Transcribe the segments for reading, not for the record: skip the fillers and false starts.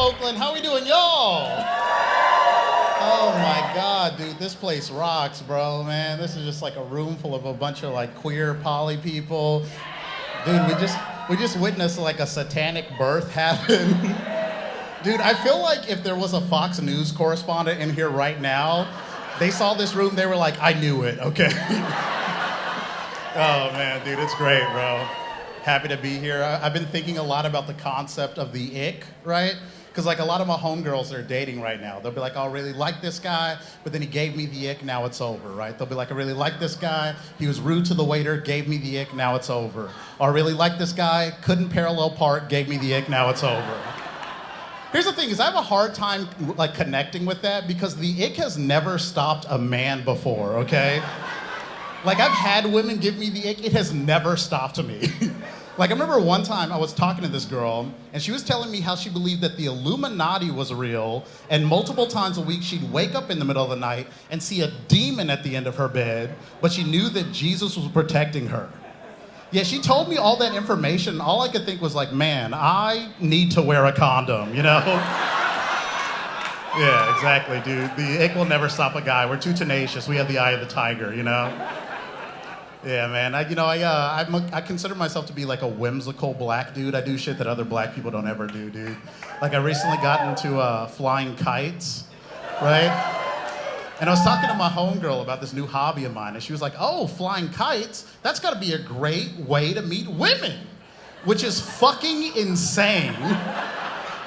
Oakland. How we doing, y'all? Oh my God, dude, this place rocks, bro, man. This is just like a room full of a bunch of like queer poly people. Dude, we just witnessed like a satanic birth happen. Dude, I feel like if there was a Fox News correspondent in here right now, they saw this room, they were like, I knew it, okay? Oh man, dude, it's great, bro. Happy to be here. I've been thinking a lot about the concept of the ick, right? Because like a lot of my homegirls are dating right now. They'll be like, oh, I really like this guy, but then he gave me the ick, now it's over, right? They'll be like, I really like this guy, he was rude to the waiter, gave me the ick, now it's over. Or I really like this guy, couldn't parallel park, gave me the ick, now it's over. Here's the thing, is I have a hard time like connecting with that because the ick has never stopped a man before, okay? Like I've had women give me the ick, it has never stopped me. Like I remember one time I was talking to this girl and she was telling me how she believed that the Illuminati was real and multiple times a week she'd wake up in the middle of the night and see a demon at the end of her bed, but she knew that Jesus was protecting her. Yeah, she told me all that information. All I could think was like, man, I need to wear a condom, you know? Yeah, exactly, dude. The ick will never stop a guy. We're too tenacious. We have the eye of the tiger, you know? Yeah, man. I consider myself to be like a whimsical black dude. I do shit that other black people don't ever do, dude. Like I recently got into flying kites, right? And I was talking to my homegirl about this new hobby of mine, and she was like, oh, flying kites? That's gotta be a great way to meet women, which is fucking insane.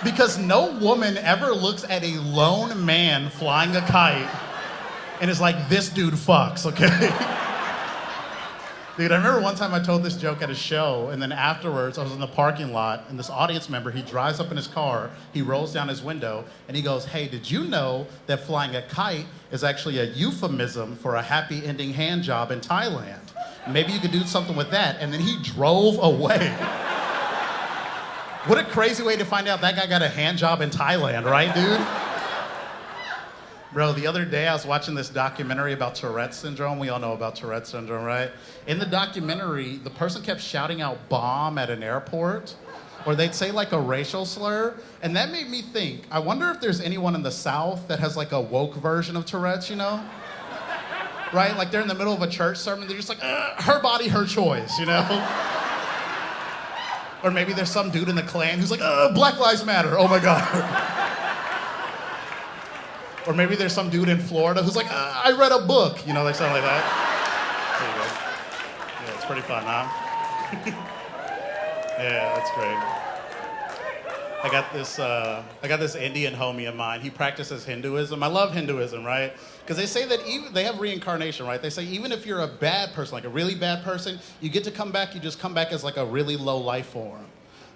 Because no woman ever looks at a lone man flying a kite and is like, this dude fucks, okay? Dude, I remember one time I told this joke at a show, and then afterwards I was in the parking lot, and this audience member, he drives up in his car, he rolls down his window, and he goes, hey, did you know that flying a kite is actually a euphemism for a happy ending hand job in Thailand? Maybe you could do something with that. And then he drove away. What a crazy way to find out that guy got a hand job in Thailand, right, dude? Bro, the other day I was watching this documentary about Tourette's syndrome. We all know about Tourette's syndrome, right? In the documentary, the person kept shouting out bomb at an airport, or they'd say like a racial slur, and that made me think, I wonder if there's anyone in the South that has like a woke version of Tourette's, you know? Right? Like they're in the middle of a church sermon, they're just like, her body, her choice, you know? Or maybe there's some dude in the Klan who's like, Black Lives Matter, oh my God. Or maybe there's some dude in Florida who's like, I read a book, you know, like something like that. There you go. Yeah, it's pretty fun, huh? Yeah, that's great. I got this Indian homie of mine. He practices Hinduism. I love Hinduism, right? Because they say that they have reincarnation, right? They say even if you're a bad person, like a really bad person, you get to come back, you just come back as like a really low life form.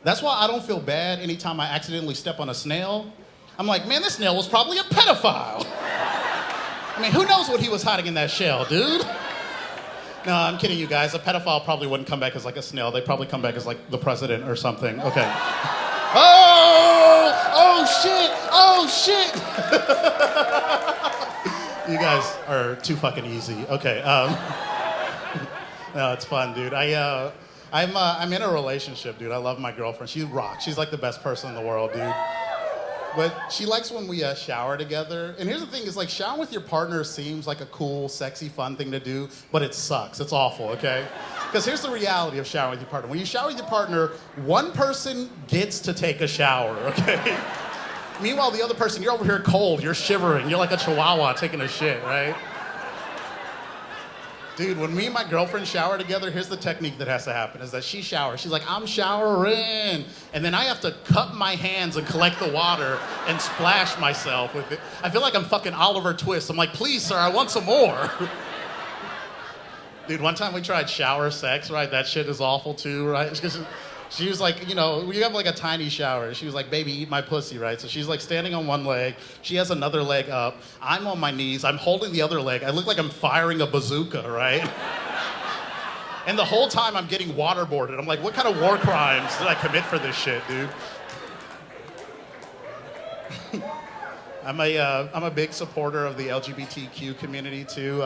That's why I don't feel bad anytime I accidentally step on a snail. I'm like, man, this snail was probably a pedophile. I mean, who knows what he was hiding in that shell, dude? No, I'm kidding you guys. A pedophile probably wouldn't come back as like a snail. They'd probably come back as like the president or something. Okay. Oh shit. You guys are too fucking easy. Okay. No, it's fun, dude. I'm in a relationship, dude. I love my girlfriend. She rocks. She's like the best person in the world, dude. But she likes when we shower together. And here's the thing, is like showering with your partner seems like a cool, sexy, fun thing to do, but it sucks. It's awful, okay? Because here's the reality of showering with your partner. When you shower with your partner, one person gets to take a shower, okay? Meanwhile, the other person, you're over here cold, you're shivering, you're like a chihuahua taking a shit, right? Dude, when me and my girlfriend shower together, here's the technique that has to happen, is that she showers. She's like, I'm showering. And then I have to cup my hands and collect the water and splash myself with it. I feel like I'm fucking Oliver Twist. I'm like, please, sir, I want some more. Dude, one time we tried shower sex, right? That shit is awful too, right? Because she was like, you know, we have like a tiny shower. She was like, baby, eat my pussy, right? So she's like standing on one leg. She has another leg up. I'm on my knees. I'm holding the other leg. I look like I'm firing a bazooka, right? And the whole time I'm getting waterboarded. I'm like, what kind of war crimes did I commit for this shit, dude? I'm a big supporter of the LGBTQ community too.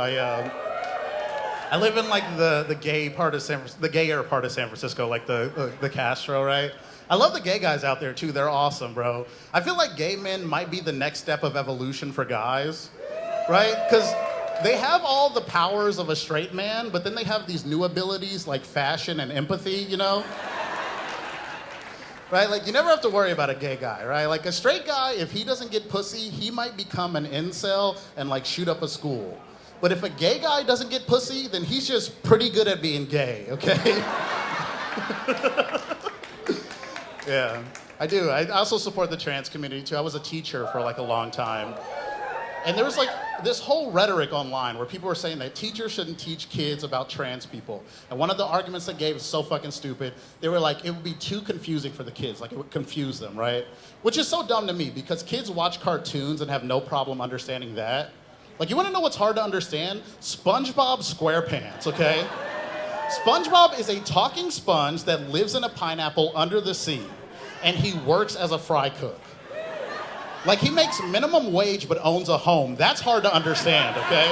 I live in like the gay part of the gayer part of San Francisco, like the Castro, right? I love the gay guys out there too. They're awesome, bro. I feel like gay men might be the next step of evolution for guys, right? Because they have all the powers of a straight man, but then they have these new abilities like fashion and empathy, you know? Right? Like, you never have to worry about a gay guy, right? Like, a straight guy, if he doesn't get pussy, he might become an incel and, like, shoot up a school. But if a gay guy doesn't get pussy, then he's just pretty good at being gay, okay? Yeah, I do. I also support the trans community, too. I was a teacher for, like, a long time. And there was like this whole rhetoric online where people were saying that teachers shouldn't teach kids about trans people. And one of the arguments they gave was so fucking stupid. They were like, it would be too confusing for the kids. Like, it would confuse them, right? Which is so dumb to me because kids watch cartoons and have no problem understanding that. Like, you want to know what's hard to understand? SpongeBob SquarePants, okay? SpongeBob is a talking sponge that lives in a pineapple under the sea. And he works as a fry cook. Like, he makes minimum wage but owns a home. That's hard to understand, okay?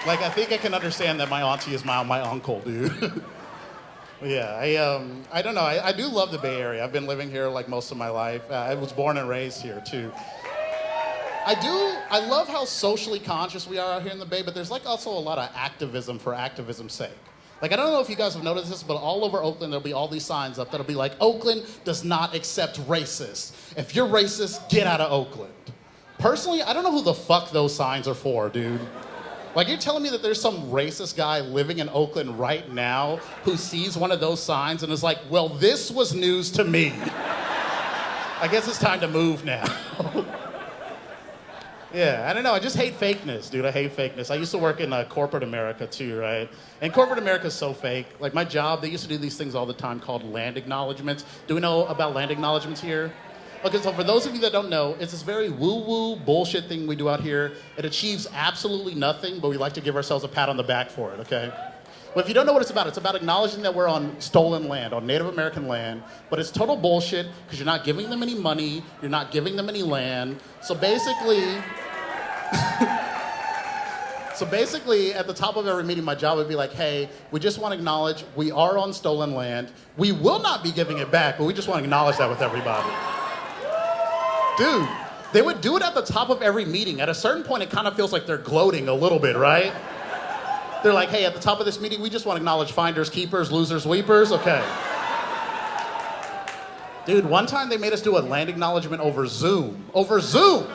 Like, I think I can understand that my auntie is my uncle, dude. Yeah, I don't know. I do love the Bay Area. I've been living here, like, most of my life. I was born and raised here, too. I love how socially conscious we are out here in the Bay, but there's, like, also a lot of activism for activism's sake. Like, I don't know if you guys have noticed this, but all over Oakland, there'll be all these signs up that'll be like, Oakland does not accept racists. If you're racist, get out of Oakland. Personally, I don't know who the fuck those signs are for, dude. Like, you're telling me that there's some racist guy living in Oakland right now who sees one of those signs and is like, well, this was news to me. I guess it's time to move now. Yeah, I don't know. I just hate fakeness, dude. I hate fakeness. I used to work in corporate America, too, right? And corporate America is so fake. Like, my job, they used to do these things all the time called land acknowledgements. Do we know about land acknowledgements here? Okay, so for those of you that don't know, it's this very woo-woo bullshit thing we do out here. It achieves absolutely nothing, but we like to give ourselves a pat on the back for it, okay? Well, if you don't know what it's about acknowledging that we're on stolen land, on Native American land, but it's total bullshit because you're not giving them any money, you're not giving them any land. So basically, at the top of every meeting, my job would be like, hey, we just want to acknowledge we are on stolen land. We will not be giving it back, but we just want to acknowledge that with everybody. Dude, they would do it at the top of every meeting. At a certain point, it kind of feels like they're gloating a little bit, right? They're like, hey, at the top of this meeting, we just want to acknowledge finders, keepers, losers, weepers. Okay. Dude, one time they made us do a land acknowledgement over Zoom. Over Zoom!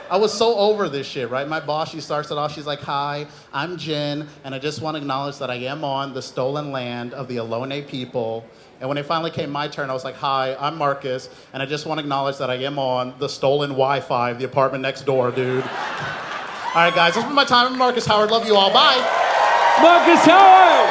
I was so over this shit, right? My boss, she starts it off, she's like, hi, I'm Jen, and I just want to acknowledge that I am on the stolen land of the Ohlone people. And when it finally came my turn, I was like, hi, I'm Marcus, and I just want to acknowledge that I am on the stolen Wi-Fi of the apartment next door, dude. All right, guys, that's been my time. I'm Marcus Howard. Love you all. Bye. Marcus Howard!